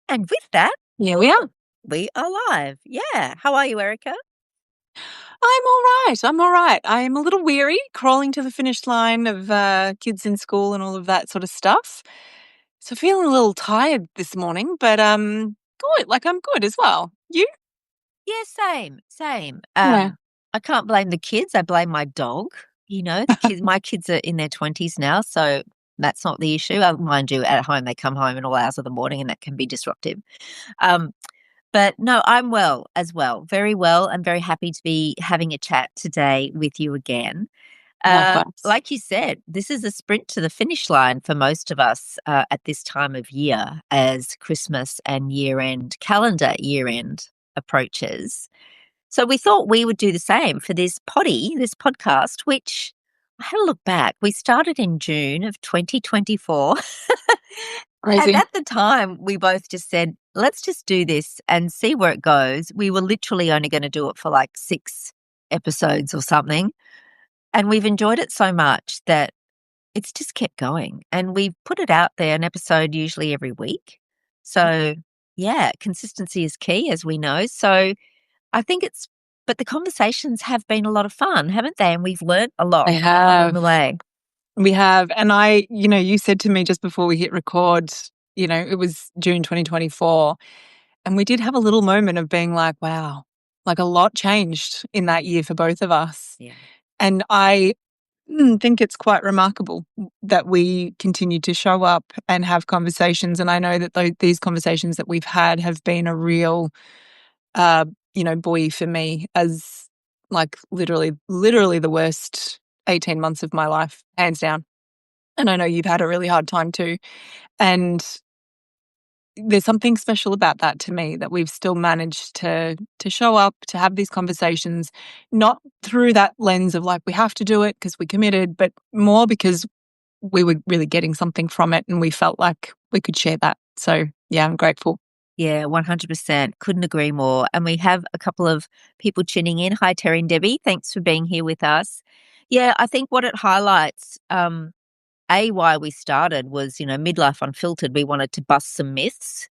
And with that, Here we are. we are live. Yeah. How are you, Erica? I'm all right. I'm all right. I'm a little weary crawling to the finish line of kids in school and all of that sort of stuff. So feeling a little tired this morning, but good. Like I'm good as well. You? Yeah, same. Yeah. I can't blame the kids. I blame my dog. The kids. My kids are in their 20s now, so that's not the issue. Mind you, at home they come home at all hours of the morning, and that can be disruptive. Um, but no, I'm well as well, very well. I'm very happy to be having a chat today with you again. Likewise. Like you said, this is a sprint to the finish line for most of us at this time of year as Christmas and calendar year end approaches. So we thought we would do the same for this podcast, which I had a look back. We started in June of 2024. And Crazy. at the time, we both just said, let's just do this and see where it goes. We were literally only going to do it for like 6 episodes or something. And we've enjoyed it so much that it's just kept going. And we've put it out there, an episode usually every week. So, yeah, consistency is key, as we know. So I think but the conversations have been a lot of fun, haven't they? And we've learnt a lot I along the have. way. We have. And you said to me just before we hit record, it was June 2024. And we did have a little moment of being like, wow, like a lot changed in that year for both of us. Yeah. And I think it's quite remarkable that we continue to show up and have conversations. And I know that these conversations that we've had have been a real, buoy for me as like literally the worst 18 months of my life, hands down. And I know you've had a really hard time too. And there's something special about that to me, that we've still managed to show up, to have these conversations, not through that lens of like we have to do it because we committed, but more because we were really getting something from it and we felt like we could share that. So yeah, I'm grateful. Yeah, 100%. Couldn't agree more. And we have a couple of people tuning in. Hi, Terry and Debbie. Thanks for being here with us. Yeah, I think what it highlights, why we started was, Midlife Unfiltered. We wanted to bust some myths.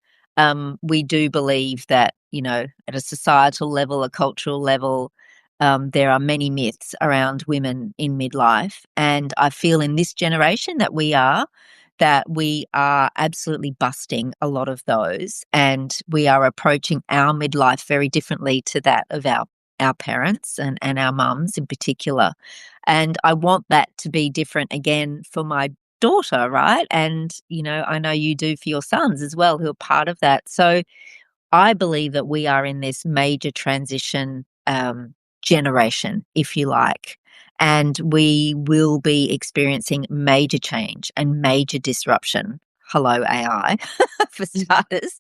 We do believe that, at a societal level, a cultural level, there are many myths around women in midlife. And I feel in this generation that we are absolutely busting a lot of those. And we are approaching our midlife very differently to that of our parents and our mums in particular. And I want that to be different again for my daughter, right? And, I know you do for your sons as well, who are part of that. So I believe that we are in this major transition generation, if you like, and we will be experiencing major change and major disruption. Hello, AI, for starters.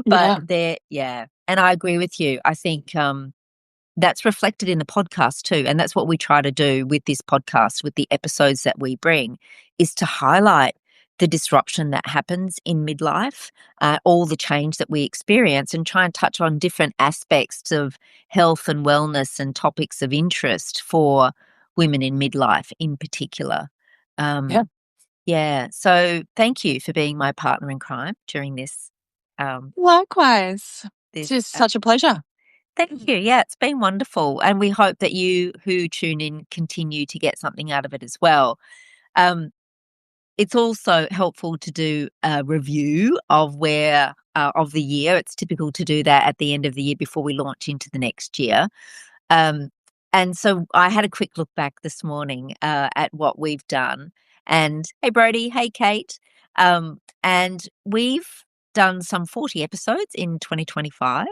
But Yeah. yeah. And I agree with you. I think that's reflected in the podcast too. And that's what we try to do with this podcast, with the episodes that we bring, is to highlight the disruption that happens in midlife, all the change that we experience, and try and touch on different aspects of health and wellness and topics of interest for women in midlife in particular. Yeah. Yeah. So thank you for being my partner in crime during this. Likewise. It's This. just such a pleasure. Thank you. Yeah, it's been wonderful. And we hope that you who tune in continue to get something out of it as well. Um, it's also helpful to do a review of of the year. It's typical to do that at the end of the year before we launch into the next year. Um, and so I had a quick look back this morning at what we've done. And hey, Brody. Hey, Kate. And we've done some 40 episodes in 2025.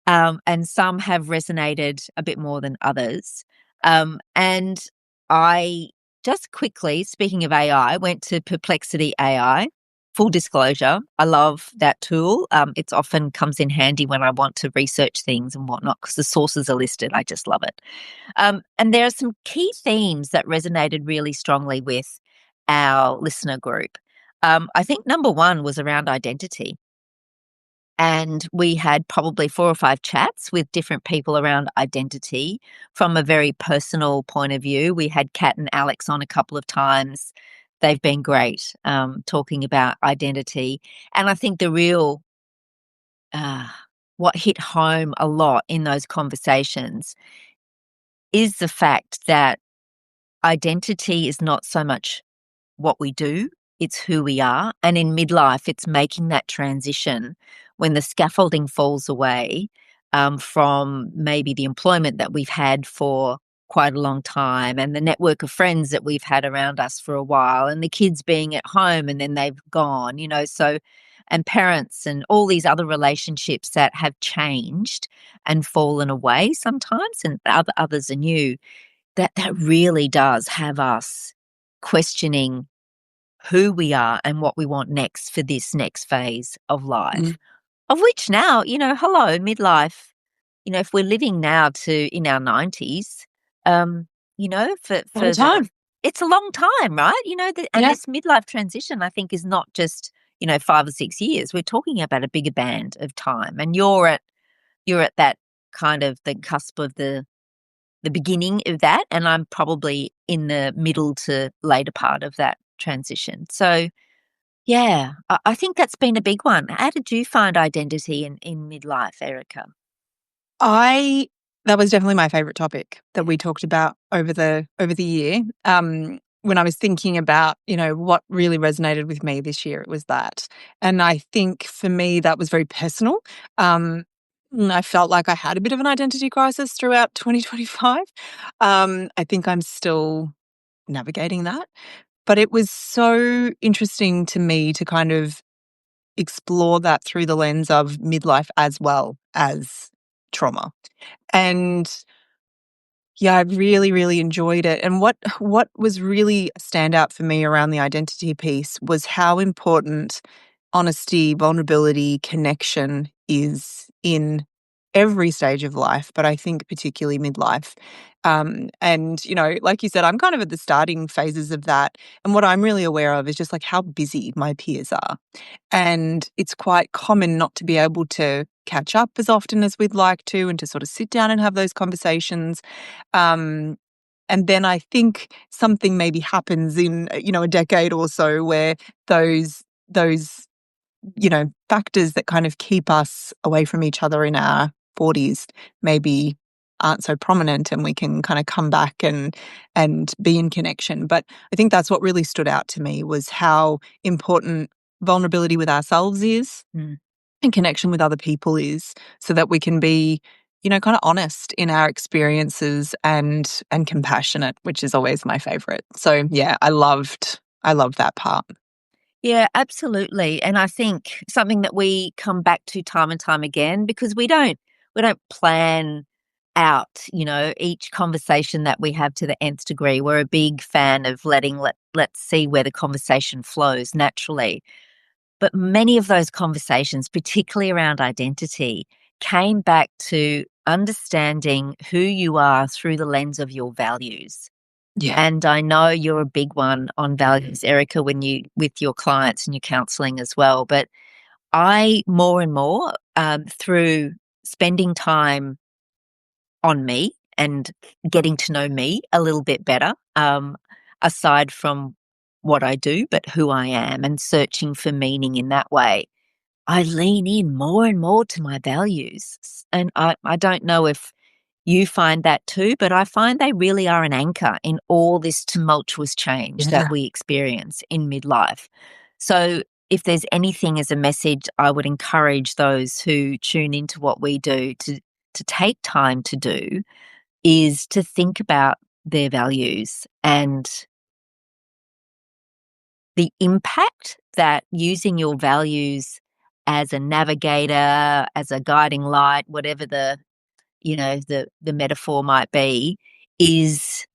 And some have resonated a bit more than others. And I just quickly, speaking of AI, went to Perplexity AI. Full disclosure, I love that tool. It's often comes in handy when I want to research things and whatnot because the sources are listed. I just love it. And there are some key themes that resonated really strongly with our listener group. I think number one was around identity. And we had probably 4 or 5 chats with different people around identity from a very personal point of view. We had Kat and Alex on a couple of times. They've been great talking about identity. And I think the real uh, what hit home a lot in those conversations is the fact that identity is not so much what we do, it's who we are. And in midlife, it's making that transition when the scaffolding falls away from maybe the employment that we've had for quite a long time and the network of friends that we've had around us for a while and the kids being at home and then they've gone, so and parents and all these other relationships that have changed and fallen away sometimes and others are new. That really does have us questioning who we are and what we want next for this next phase of Mm. life. Of which now, hello, midlife, if we're living now to in our 90s, Long for time. it's a long time, right? And Yeah. this midlife transition, I think, is not just, 5 or 6 years. We're talking about a bigger band of time. And you're at that kind of the cusp of the beginning of that, and I'm probably in the middle to later part of that transition. So, yeah, I think that's been a big one. How did you find identity in midlife, Erica? I That was definitely my favorite topic that we talked about over the year. When I was thinking about, what really resonated with me this year, it was that. And I think for me that was very personal. I felt like I had a bit of an identity crisis throughout 2025. I think I'm still navigating that. But it was so interesting to me to kind of explore that through the lens of midlife as well as trauma. And yeah, I really, really enjoyed it. And what was really a standout for me around the identity piece was how important honesty, vulnerability, connection is in every stage of life, but I think particularly midlife. And like you said, I'm kind of at the starting phases of that. And what I'm really aware of is just like how busy my peers are. And it's quite common not to be able to catch up as often as we'd like to and to sort of sit down and have those conversations. Um, and then I think something maybe happens in, a decade or so where those factors that kind of keep us away from each other in our 40s maybe aren't so prominent and we can kind of come back and be in connection. But I think that's what really stood out to me was how important vulnerability with ourselves is Mm. and connection with other people is so that we can be kind of honest in our experiences and compassionate, which is always my favorite. So yeah, I loved that part. Yeah, absolutely. And I think something that we come back to time and time again because we don't plan out, each conversation that we have to the nth degree. We're a big fan of let's see where the conversation flows naturally. But many of those conversations, particularly around identity, came back to understanding who you are through the lens of your values. Yeah. And I know you're a big one on values, Erica, when you with your clients and your counseling as well. But I more and more through spending time on me and getting to know me a little bit better, aside from what I do, but who I am and searching for meaning in that way. I lean in more and more to my values. And I don't know if you find that too, but I find they really are an anchor in all this tumultuous change that Yeah. we experience in midlife. So, if there's anything as a message, I would encourage those who tune into what we do to take time to do is to think about their values and the impact that using your values as a navigator, as a guiding light, whatever the metaphor might be, is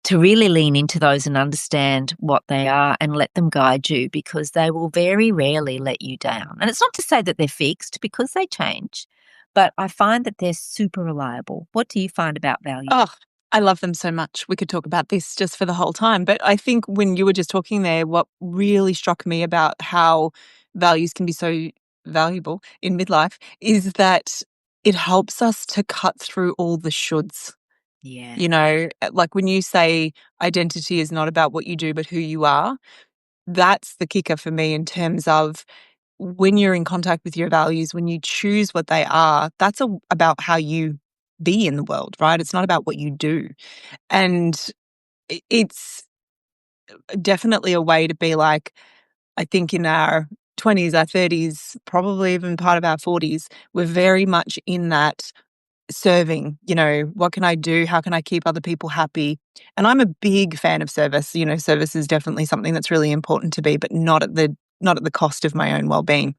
to really lean into those and understand what they are and let them guide you because they will very rarely let you down. And it's not to say that they're fixed because they change, but I find that they're super reliable. What do you find about values? Oh, I love them so much. We could talk about this just for the whole time. But I think when you were just talking there, what really struck me about how values can be so valuable in midlife is that it helps us to cut through all the shoulds. Yeah. Like when you say identity is not about what you do, but who you are, that's the kicker for me in terms of when you're in contact with your values, when you choose what they are, that's about how you be in the world, right? It's not about what you do. And it's definitely a way to be like, I think in our 20s, our 30s, probably even part of our 40s, we're very much in that serving, what can I do? How can I keep other people happy? And I'm a big fan of service. Service is definitely something that's really important to me, but not at the cost of my own well-being.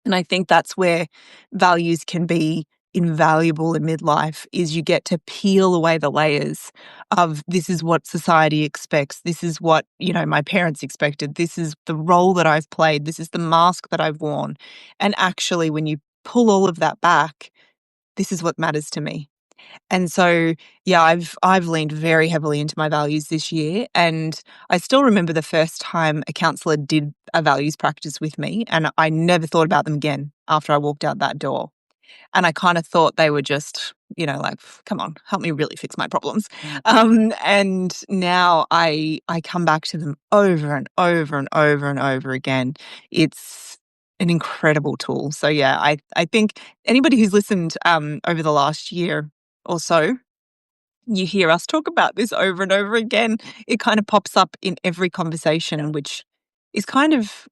And I think that's where values can be invaluable in midlife is you get to peel away the layers of this is what society expects. This is what, my parents expected. This is the role that I've played. This is the mask that I've worn. And actually, when you pull all of that back, this is what matters to me. And so, yeah, I've leaned very heavily into my values this year, and I still remember the first time a counselor did a values practice with me, and I never thought about them again after I walked out that door. And I kind of thought they were just, like, come on, help me really fix my problems. Mm. And now I come back to them over and over and over and over again. It's an incredible tool. So yeah, I think anybody who's listened over the last year or so, you hear us talk about this over and over again. It kind of pops up in every conversation, which is kind of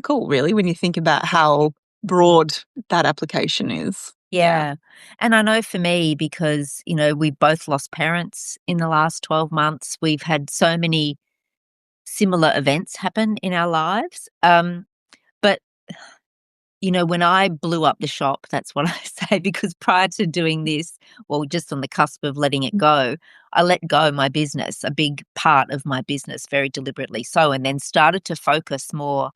cool, really, when you think about how broad that application is. Yeah. Yeah. And I know for me, because, we both lost parents in the last 12 months, we've had so many similar events happen in our lives. But when I blew up the shop, that's what I say, because prior to doing this, well, just on the cusp of letting it go, I let go my business, a big part of my business, very deliberately so, and then started to focus more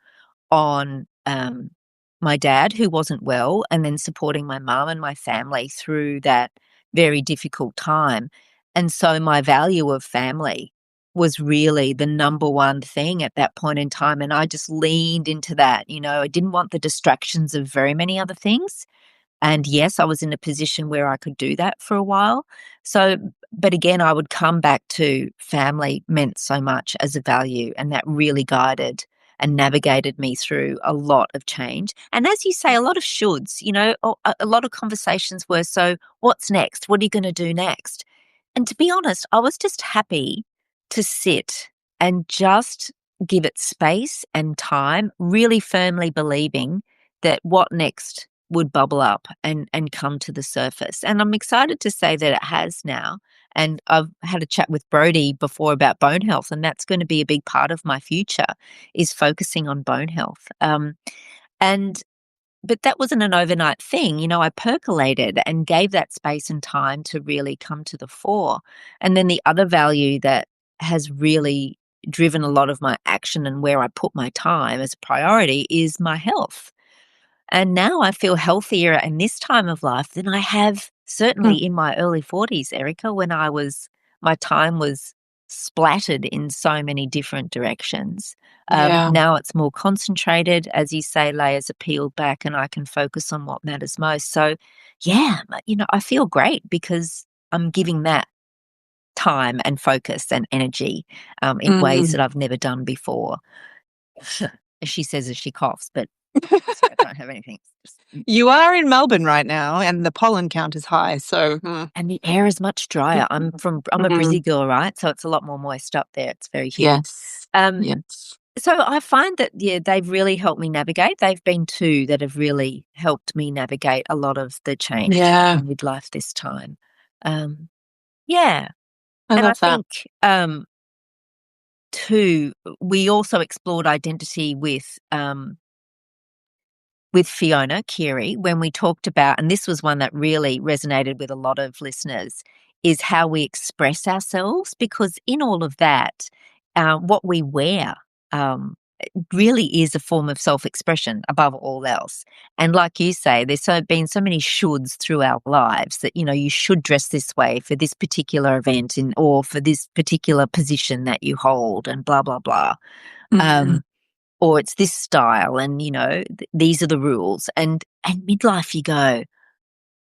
on my dad, who wasn't well, and then supporting my mum and my family through that very difficult time. And so my value of family was really the number one thing at that point in time. And I just leaned into that. I didn't want the distractions of very many other things. And yes, I was in a position where I could do that for a while. So, but again, I would come back to family meant so much as a value, and that really guided and navigated me through a lot of change. And as you say, a lot of shoulds, a lot of conversations were, so what's next? What are you going to do next? And to be honest, I was just happy to sit and just give it space and time, really firmly believing that what next would bubble up and come to the surface. And I'm excited to say that it has now. And I've had a chat with Brody before about bone health, and that's going to be a big part of my future, is focusing on bone health. And but that wasn't an overnight thing. I percolated and gave that space and time to really come to the fore. And then the other value that has really driven a lot of my action and where I put my time as a priority is my health. And now I feel healthier in this time of life than I have certainly Mm. in my early 40s, Erica, when my time was splattered in so many different directions. Yeah. Now it's more concentrated, as you say, layers are peeled back, and I can focus on what matters most. So, yeah, I feel great because I'm giving that time and focus and energy in ways Mm. that I've never done before. As she says as she coughs, but sorry, I don't have anything. You are in Melbourne right now, and the pollen count is high, so And the air is much drier. I'm a Brizzy Mhm. girl, right? So it's a lot more moist up there. It's very humid. Yes. Um, Yes. so I find that, yeah, they've really helped me navigate. They've been two that have really helped me navigate a lot of the change Yeah, in midlife this time. Um, yeah. I And I love that. think, too, we also explored identity with Fiona Keary when we talked about, and this was one that really resonated with a lot of listeners, is how we express ourselves, because in all of that, what we wear really is a form of self-expression above all else. And like you say, there's been so many shoulds through our lives that, you should dress this way for this particular event or for this particular position that you hold and blah, blah, blah. Mhm. Um, or it's this style and, these are the rules. And midlife, you go,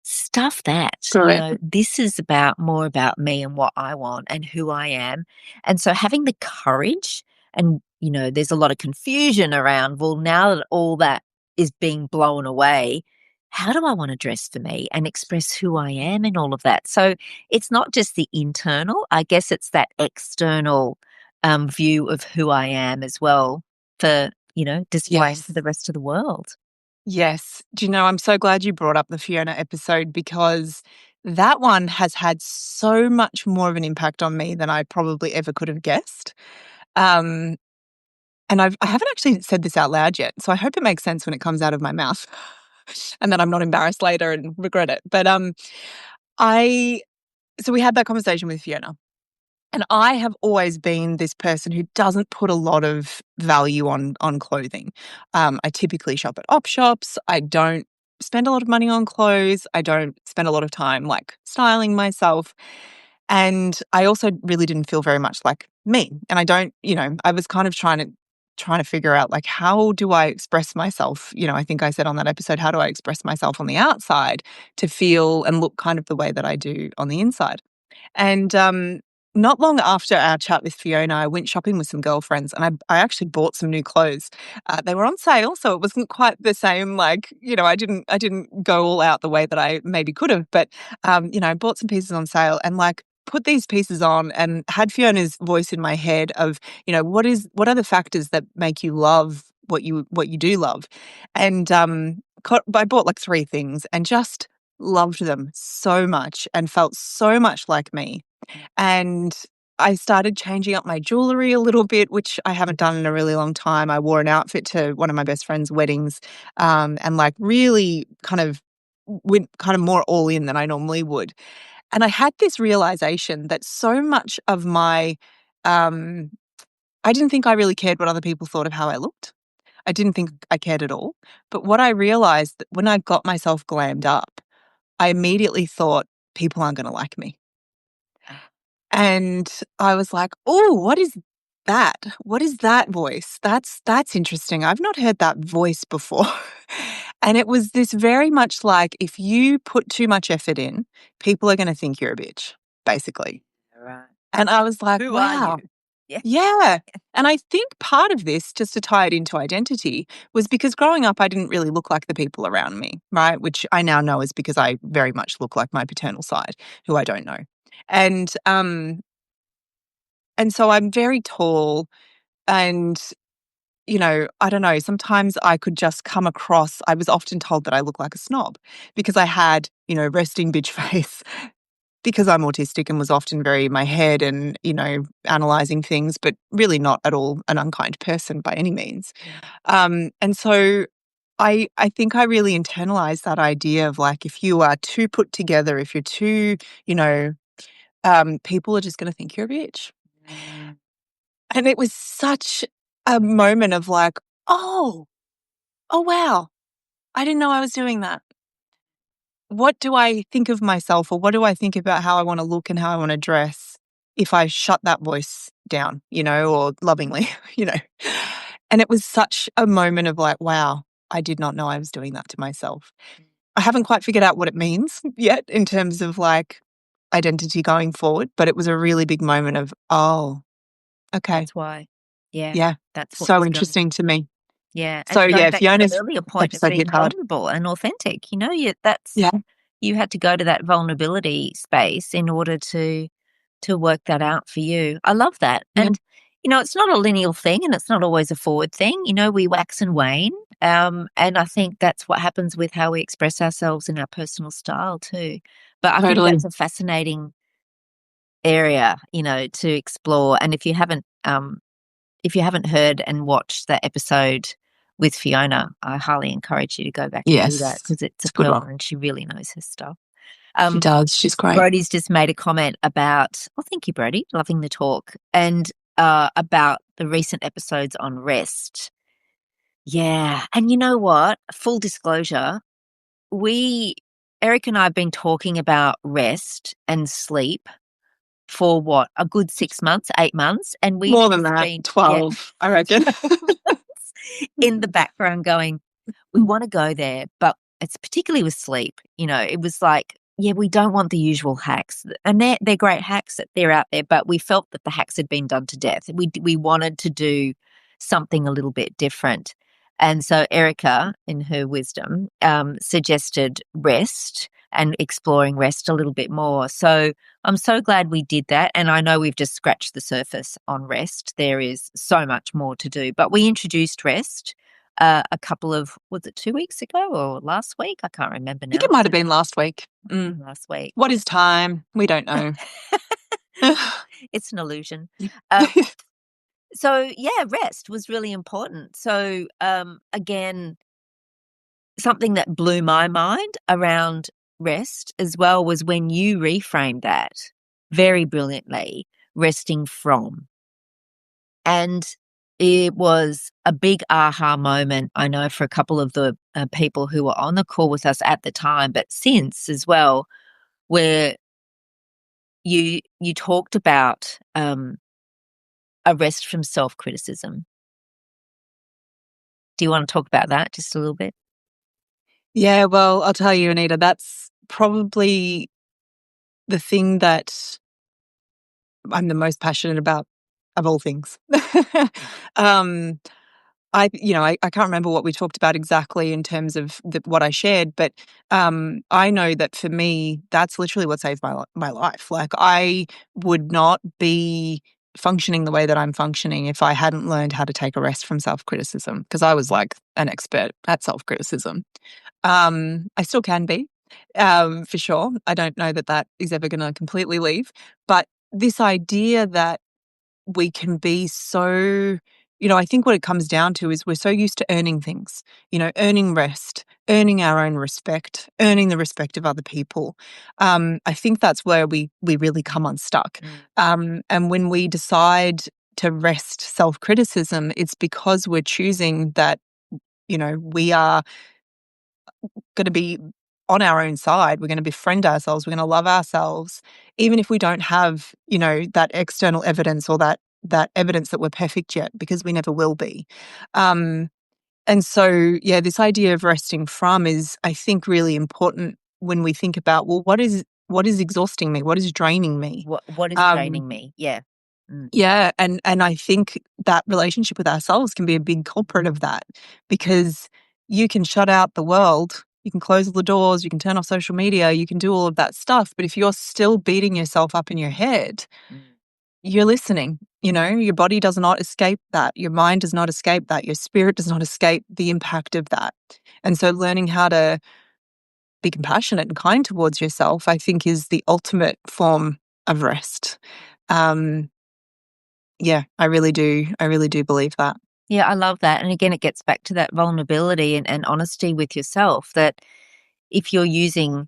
stuff that, Correct. this is more about me and what I want and who I am. And so having the courage and, there's a lot of confusion around, well, now that all that is being blown away. How do I want to dress for me and express who I am and all of that? So it's not just the internal, I guess it's that external view of who I am as well for, displaying to Yes. the rest of the world. Yes. Do you know, I'm so glad you brought up the Fiona episode because that one has had so much more of an impact on me than I probably ever could have guessed. Um, and I haven't actually said this out loud yet, so I hope it makes sense when it comes out of my mouth, and that I'm not embarrassed later and regret it. But I so we had that conversation with Fiona, and I have always been this person who doesn't put a lot of value on clothing. I typically shop at op shops. I don't spend a lot of money on clothes. I don't spend a lot of time like styling myself. And I also really didn't feel very much like me. And I don't, I was kind of trying to figure out like how do I express myself? I think I said on that episode, how do I express myself on the outside to feel and look kind of the way that I do on the inside? And not long after our chat with Fiona, I went shopping with some girlfriends, and I actually bought some new clothes. They were on sale, so it wasn't quite the same. Like I didn't go all out the way that I maybe could have, but I bought some pieces on sale and like put these pieces on and had Fiona's voice in my head of what are the factors that make you love what you do love, and I bought like three things and just loved them so much and felt so much like me. And I started changing up my jewelry a little bit, which I haven't done in a really long time. I wore an outfit to one of my best friend's weddings, and like really kind of went kind of more all in than I normally would. And I had this realization that so much of um, I didn't think I really cared what other people thought of how I looked. I didn't think I cared at all. But what I realized that when I got myself glammed up, I immediately thought people aren't going to like me. And I was like, "Oh, what is that? What is that voice? That's interesting. I've not heard that voice before." And it was this very much like if you put too much effort in, people are gonna think you're a bitch, basically. Right. And I was like, Who are you? "Wow." Yeah. Yeah. And I think part of this, just to tie it into identity, was because growing up, I didn't really look like the people around me, right? Which I now know is because I very much look like my paternal side, who I don't know. And and so I'm very tall and, I don't know, sometimes I could just come across I was often told that I look like a snob because I had, resting bitch face because I'm autistic and was often very in my head and, analyzing things, but really not at all an unkind person by any means. And so I think I really internalized that idea of like if you are too put together, if you're too, you know, people are just gonna think you're a bitch. Mm. And it was such a moment of like, "Oh, oh, wow. I didn't know I was doing that. What do I think of myself or what do I think about how I wanna look and how I wanna dress if I shut that voice down, or lovingly, you know?" And it was such a moment of like, "Wow, I did not know I was doing that to myself." I haven't quite figured out what it means yet in terms of, like, identity going forward, but it was a really big moment of, "Oh, okay. That's why. Yeah, Yeah. that's what So was going interesting to me." Yeah, So, and to go yeah, back to the Fiona's earlier point of episode being hit hard. vulnerable and authentic, Yeah, you had to go to that vulnerability space in order to work that out for you. I love that. yeah, And, it's not a linear thing and it's not always a forward thing. We wax and wane. And I think that's what happens with how we express ourselves in our personal style too. But I think totally. that's a fascinating area, to explore. And if you haven't heard and watched that episode with Fiona, I highly encourage you to go back and do that Yes. because it's a It's a good one. pearl and she really knows her stuff. She Um, does. She's great. Brody's just made a comment about, oh, thank you, Brody, loving the talk, and about the recent episodes on rest. Yeah. And you know what? Full disclosure, we, Eric and I have been talking about rest and sleep for what, a good 6 months, 8 months. And we've More than just that, been, yeah, 12, I reckon. in the background going, we want to go there, but it's particularly with sleep. It was like, yeah, we don't want the usual hacks, and they're great hacks that they're out there, but we felt that the hacks had been done to death. We wanted to do something a little bit different. And so Erica, in her wisdom, suggested rest and exploring rest a little bit more. So I'm so glad we did that. And I know we've just scratched the surface on rest. There is so much more to do. But we introduced rest a couple of, was it 2 weeks ago or last week? I can't remember I think now. it might have been last week. Last week. What is time? We don't know. It's an illusion. Um, so yeah, rest was really important. So again, something that blew my mind around rest as well was when you reframed that very brilliantly, resting from. And it was a big aha moment, I know, for a couple of the people who were on the call with us at the time, but since as well, where you talked about a rest from self-criticism. Do you want to talk about that just a little bit? Yeah, well, I'll tell you, Anita, that's probably the thing that I'm the most passionate about of all things. um, I can't remember what we talked about exactly in terms of what I shared, but I know that for me, that's literally what saved my life. Like, I would not be functioning the way that I'm functioning if I hadn't learned how to take a rest from self criticism, because I was like an expert at self criticism. I still can be, for sure. I don't know that that is ever going to completely leave, but this idea that we can be so, I think what it comes down to is we're so used to earning things, earning rest, earning our own respect, earning the respect of other people. I think that's where we really come unstuck. And when we decide to rest self criticism, it's because we're choosing that, we are going to be on our own side. We're going to befriend ourselves. We're going to love ourselves, even if we don't have, that external evidence or that evidence that we're perfect yet, because we never will be. And so, yeah, this idea of resting from is, I think, really important when we think about, well, what is exhausting me? What is draining me? What is Um, draining me? Yeah. Mm. yeah, and I think that relationship with ourselves can be a big culprit of that, because you can shut out the world, you can close all the doors, you can turn off social media, you can do all of that stuff, but if you're still beating yourself up in your head, Mm. you're listening. Your body does not escape that, your mind does not escape that, your spirit does not escape the impact of that. And so learning how to be compassionate and kind towards yourself, I think, is the ultimate form of rest. Um, yeah, I really do believe that. Yeah, I love that. And again, it gets back to that vulnerability and honesty with yourself that if you're using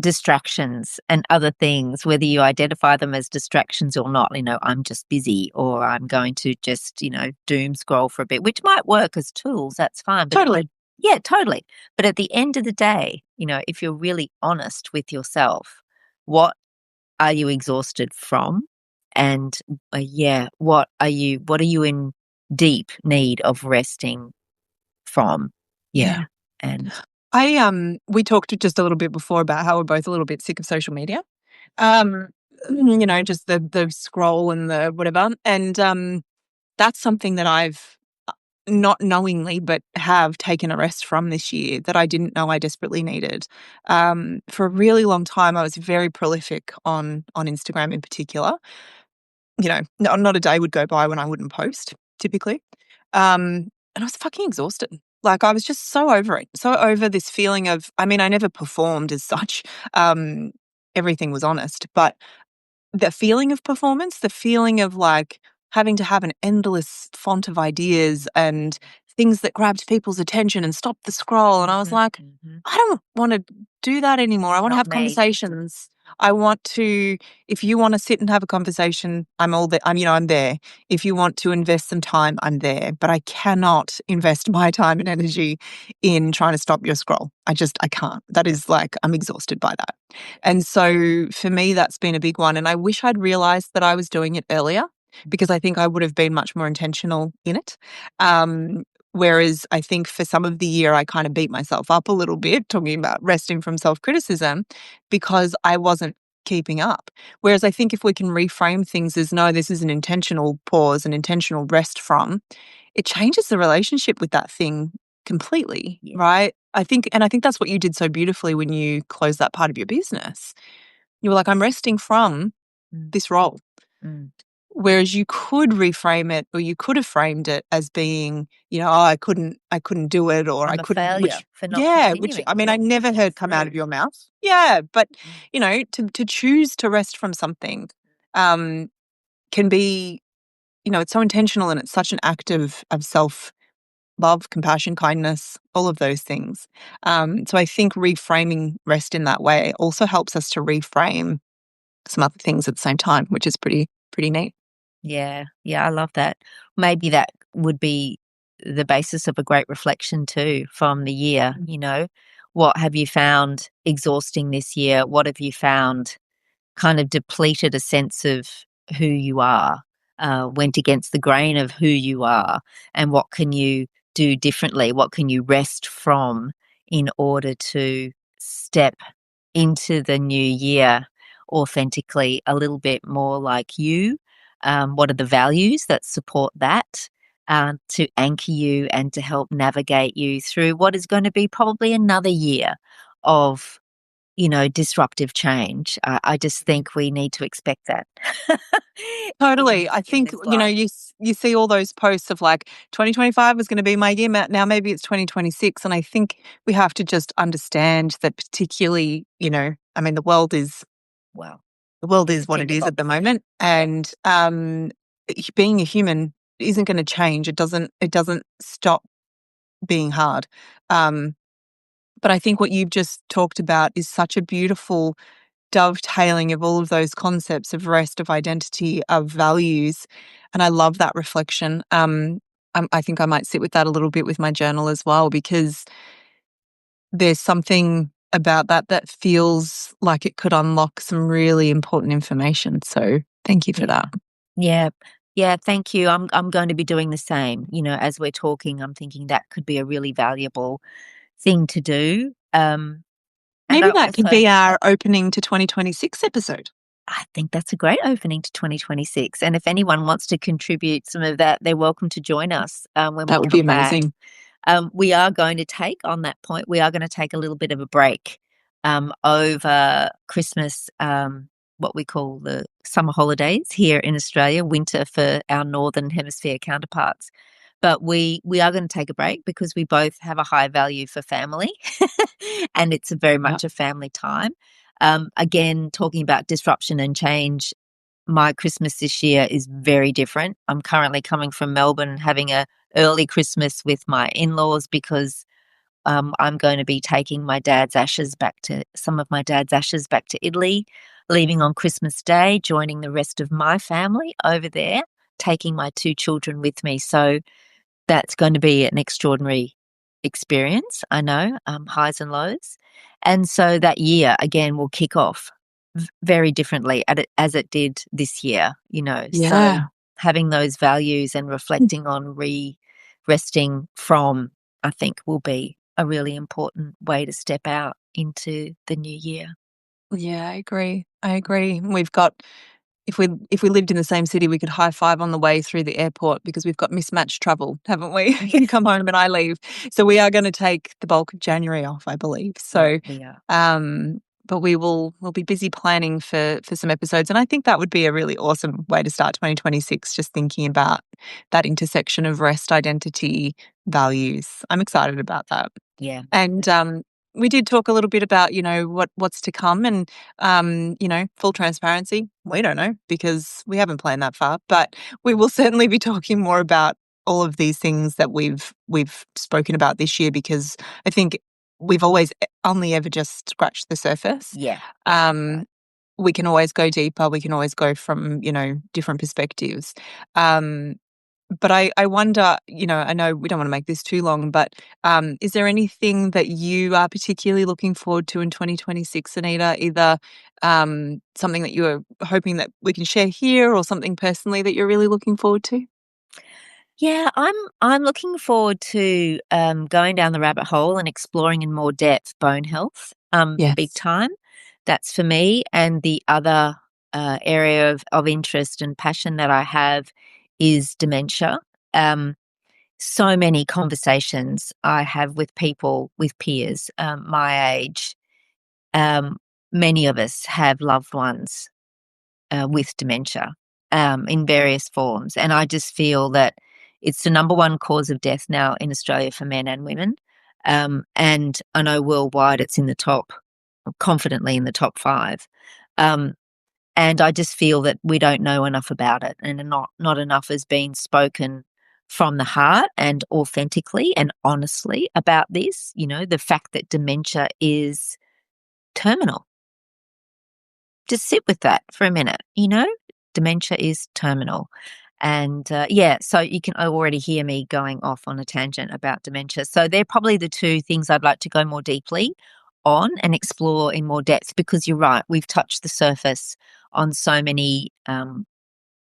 distractions and other things, whether you identify them as distractions or not, I'm just busy or I'm going to just, doom scroll for a bit, which might work as tools, that's fine. But Totally. yeah, totally. But at the end of the day, if you're really honest with yourself, what are you exhausted from? And yeah, what are you in deep need of resting from? Yeah. Yeah. And We talked just a little bit before about how we're both a little bit sick of social media. Um, just the scroll and the whatever. And that's something that I've not knowingly, but have taken a rest from this year that I didn't know I desperately needed. For a really long time, I was very prolific on Instagram in particular. Not a day would go by when I wouldn't post, typically. And I was fucking exhausted. Like, I was just so over it, so over this feeling of, I mean, I never performed as such. Um, Everything was honest, but the feeling of performance, the feeling of like having to have an endless font of ideas and things that grabbed people's attention and stopped the scroll. And I was like, mhm. I don't want to do that anymore. I want to Not have me. conversations. I want to, if you want to sit and have a conversation, I'm all there. I'm there. If you want to invest some time, I'm there. But I cannot invest my time and energy in trying to stop your scroll. I can't. That is like, I'm exhausted by that. And so for me, that's been a big one. And I wish I'd realized that I was doing it earlier, because I think I would have been much more intentional in it. Um, Whereas I think for some of the year, I kind of beat myself up a little bit talking about resting from self criticism, because I wasn't keeping up. Whereas I think if we can reframe things as no, this is an intentional pause, an intentional rest from, it changes the relationship with that thing completely, Yeah. right? I think that's what you did so beautifully when you closed that part of your business. You were like, I'm resting from Mm, this role. mm. Whereas you could reframe it, or you could have framed it as being, oh, I couldn't do it, or I I'm a couldn't, failure for not which continuing. I mean, I never That's heard come out of rude. your mouth. Yeah. But, Mm. to choose to rest from something, um, can be, it's so intentional, and it's such an act of self love, compassion, kindness, all of those things. So I think reframing rest in that way also helps us to reframe some other things at the same time, which is pretty neat. Yeah, yeah, I love that. Maybe that would be the basis of a great reflection too from the year, you know. What have you found exhausting this year? What have you found kind of depleted a sense of who you are, went against the grain of who you are, and what can you do differently? What can you rest from in order to step into the new year authentically a little bit more like you? What are the values that support that? To anchor you and to help navigate you through what is going to be probably another year of disruptive change. I just think we need to expect that Totally. I in think, this life. you see all those posts of like 2025 is going to be my year. Now maybe it's 2026. And I think we have to just understand that, particularly, I mean, Well, the world it's a is what it is at the tinderbox. moment. Yeah, And being a human isn't going to change. It doesn't stop being hard. Um, but I think what you've just talked about is such a beautiful dovetailing of all of those concepts of rest, of identity, of values. And I love that reflection. I think I might sit with that a little bit with my journal as well, because there's something about that feels like it could unlock some really important information. So thank you for yeah, that. yeah, yeah. Thank you. I'm going to be doing the same. As we're talking, I'm thinking that could be a really valuable thing to do. And Maybe that could be our opening to 2026 episode. I think that's a great opening to 2026. And if anyone wants to contribute some of that, they're welcome to join us when we That would be come back. amazing. We are going to take, on that point, we are going to take a little bit of a break over Christmas, what we call the summer holidays here in Australia, winter for our Northern Hemisphere counterparts. But we are going to take a break because we both have a high value for family and it's a very Yeah. much a family time. Again, talking about disruption and change, my Christmas this year is very different. I'm currently coming from Melbourne, having a early Christmas with my in-laws because I'm going to be taking some of my dad's ashes back to Italy, leaving on Christmas Day, joining the rest of my family over there, taking my two children with me. So that's going to be an extraordinary experience. I know, highs and lows. And so that year again will kick off very differently as it did this year, So Yeah. having those values and reflecting on resting from, I think, will be a really important way to step out into the new year. Yeah, I agree. I agree. We've got if we lived in the same city, we could high five on the way through the airport, because we've got mismatched travel, haven't we? Yeah, You come home and I leave. So we are going to take the bulk of January off, I believe. yeah, So we are. but we'll be busy planning for some episodes, and I think that would be a really awesome way to start 2026, just thinking about that intersection of rest, identity, values. I'm excited about that. Yeah. And we did talk a little bit about, what's to come, and full transparency, we don't know, because we haven't planned that far, but we will certainly be talking more about all of these things that we've spoken about this year, because I think we've always only ever just scratched the surface. Yeah. Yeah. Um, Right. we can always go deeper. We can always go from, different perspectives. Um, but I wonder, I know we don't want to make this too long, but is there anything that you are particularly looking forward to in 2026, Anita? Either something that you are hoping that we can share here, or something personally that you're really looking forward to? Yeah, I'm looking forward to going down the rabbit hole and exploring in more depth bone health, big Yes. time. That's for me. And the other area of interest and passion that I have is dementia. Um, so many conversations I have with people, with peers my age. Um, Many of us have loved ones with dementia in various forms. And I just feel that it's the number one cause of death now in Australia for men and women. And I know worldwide it's in the top, confidently in the top five. Um, and I just feel that we don't know enough about it, and not enough has been spoken from the heart and authentically and honestly about this. You know, the fact that dementia is terminal. Just sit with that for a minute, you know? Dementia is terminal. And yeah, so you can already hear me going off on a tangent about dementia. So they're probably the two things I'd like to go more deeply on and explore in more depth, because you're right, we've touched the surface on so many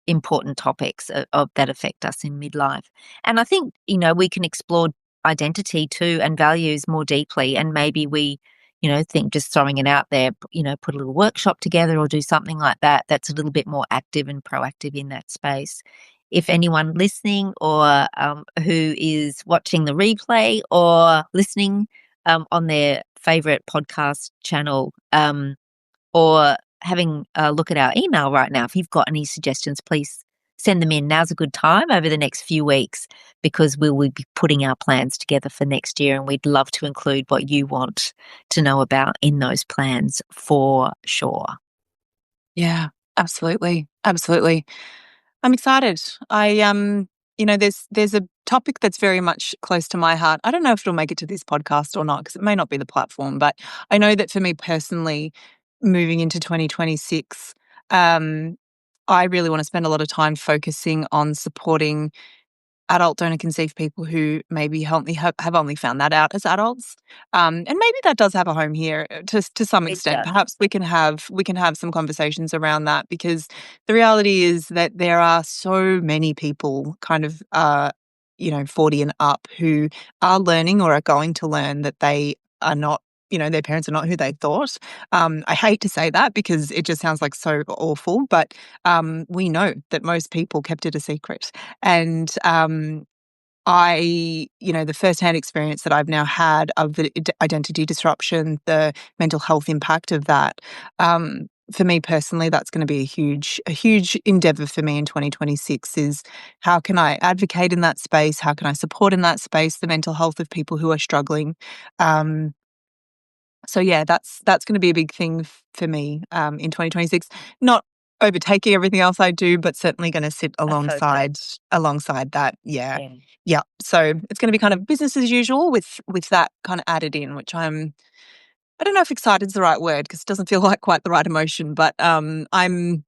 important topics of that affect us in midlife. And I think, you know, we can explore identity too and values more deeply. And maybe we, you know, think just throwing it out there, you know, put a little workshop together or do something like that that's a little bit more active and proactive in that space. If anyone listening or who is watching the replay or listening on their favorite podcast channel, or having a look at our email right now, if you've got any suggestions, please send them in. Now's a good time over the next few weeks, because we will be putting our plans together for next year, and we'd love to include what you want to know about in those plans for sure. Yeah, absolutely. Absolutely. I'm excited. There's a topic that's very much close to my heart. I don't know if it'll make it to this podcast or not, because it may not be the platform, but I know that for me personally, moving into 2026, um, I really want to spend a lot of time focusing on supporting adult donor conceived people who maybe have only found that out as adults, and maybe that does have a home here to some It extent. does. Perhaps we can have some conversations around that, because the reality is that there are so many people, kind of, 40 and up, who are learning or are going to learn that they are not. Their parents are not who they thought. I hate to say that, because it just sounds like so awful, but we know that most people kept it a secret. And the firsthand experience that I've now had of the identity disruption, the mental health impact of that, for me personally, that's going to be a huge endeavor for me in 2026. Is how can I advocate in that space? How can I support in that space the mental health of people who are struggling? Um, so yeah, that's gonna be a big thing for me, in 2026. Not overtaking everything else I do, but certainly gonna sit A focus. alongside that, yeah. Yeah. Yeah, so it's gonna be kind of business as usual with that kinda added in, which I don't know if excited is the right word, because it doesn't feel like quite the right emotion, but, I'm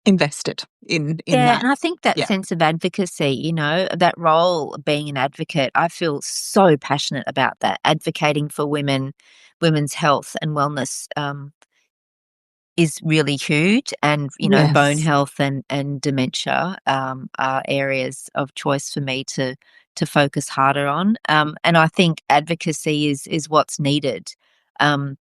invested in Yeah, that. and I think that Yeah. sense of advocacy, you know, that role of being an advocate, I feel so passionate about that. Advocating for women, women's health and wellness is really huge. And, you know, bone Yes. health and dementia are areas of choice for me to focus harder on. And I think advocacy is what's needed. Um,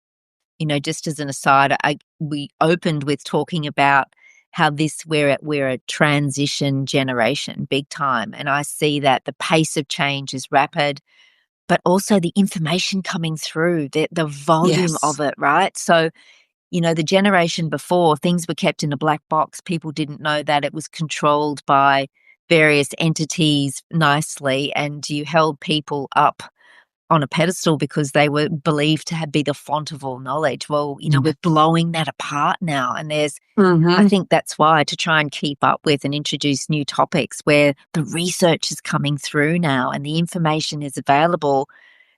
you know, just as an aside, we opened with talking about how we're a transition generation, big time, and I see that the pace of change is rapid, but also the information coming through, the volume Yes. of it, right? So, you know, the generation before, things were kept in a black box. People didn't know that it was controlled by various entities nicely, and you held people up on a pedestal because they were believed to be the font of all knowledge. Well, you know, Yeah. we're blowing that apart now. And I Mhm. think that's why, to try and keep up with and introduce new topics where the research is coming through now and the information is available,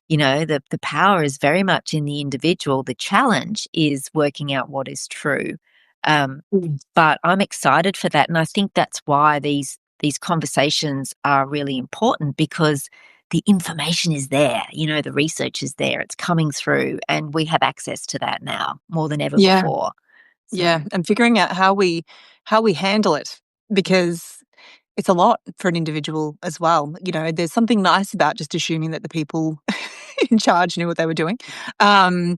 you know, the power is very much in the individual. The challenge is working out what is true. Um, Mm. but I'm excited for that, and I think that's why these conversations are really important, because the information is there, you know, the research is there, it's coming through, and we have access to that now more than ever Yeah. before. So, Yeah, and figuring out how we handle it, because it's a lot for an individual as well. There's something nice about just assuming that the people in charge knew what they were doing. Um,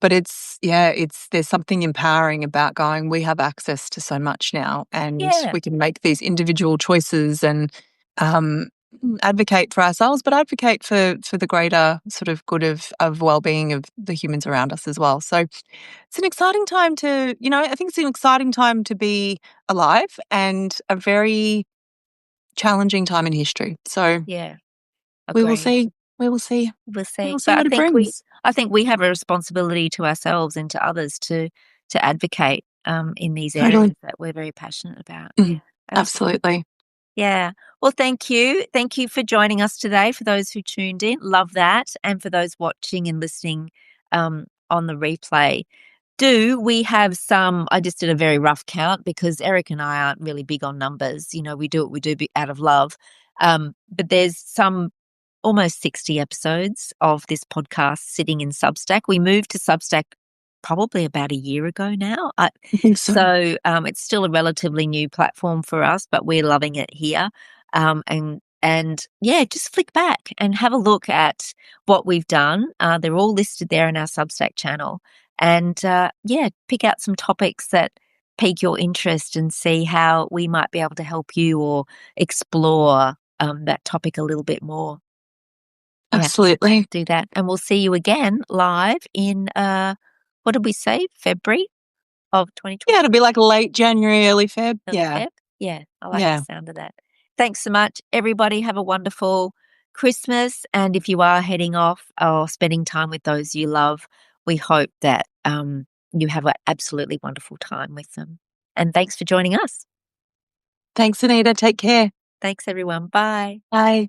But there's something empowering about going, we have access to so much now, and Yeah, we can make these individual choices and um, advocate for ourselves, but advocate for the greater sort of good of well-being of the humans around us as well. So it's an exciting time to, I think it's an exciting time to be alive and a very challenging time in history. So yeah, we will agreed. see. We will see. We'll We will see. see But what it brings. I think we have a responsibility to ourselves and to others to advocate in these Totally. areas that we're very passionate about. Yeah, Mhm. absolutely. Absolutely. Yeah. Well, thank you. Thank you for joining us today. For those who tuned in, love that. And for those watching and listening on the replay, we have some? I just did a very rough count because Eric and I aren't really big on numbers. We do out of love. But there's some almost 60 episodes of this podcast sitting in Substack. We moved to Substack probably about a year ago now. I think so. So it's still a relatively new platform for us, but we're loving it here. And yeah, just flick back and have a look at what we've done. They're all listed there in our Substack channel. And yeah, pick out some topics that pique your interest and see how we might be able to help you or explore that topic a little bit more. Yeah, Absolutely. do that. And we'll see you again live in, what did we say? February of 2020, Yeah, it'll be like late January, early Feb. early Yeah. Feb? Yeah, I like the Yeah. sound of that. Thanks so much. Everybody have a wonderful Christmas. And if you are heading off or spending time with those you love, we hope that you have an absolutely wonderful time with them. And thanks for joining us. Thanks, Anita. Take care. Thanks, everyone. Bye. Bye.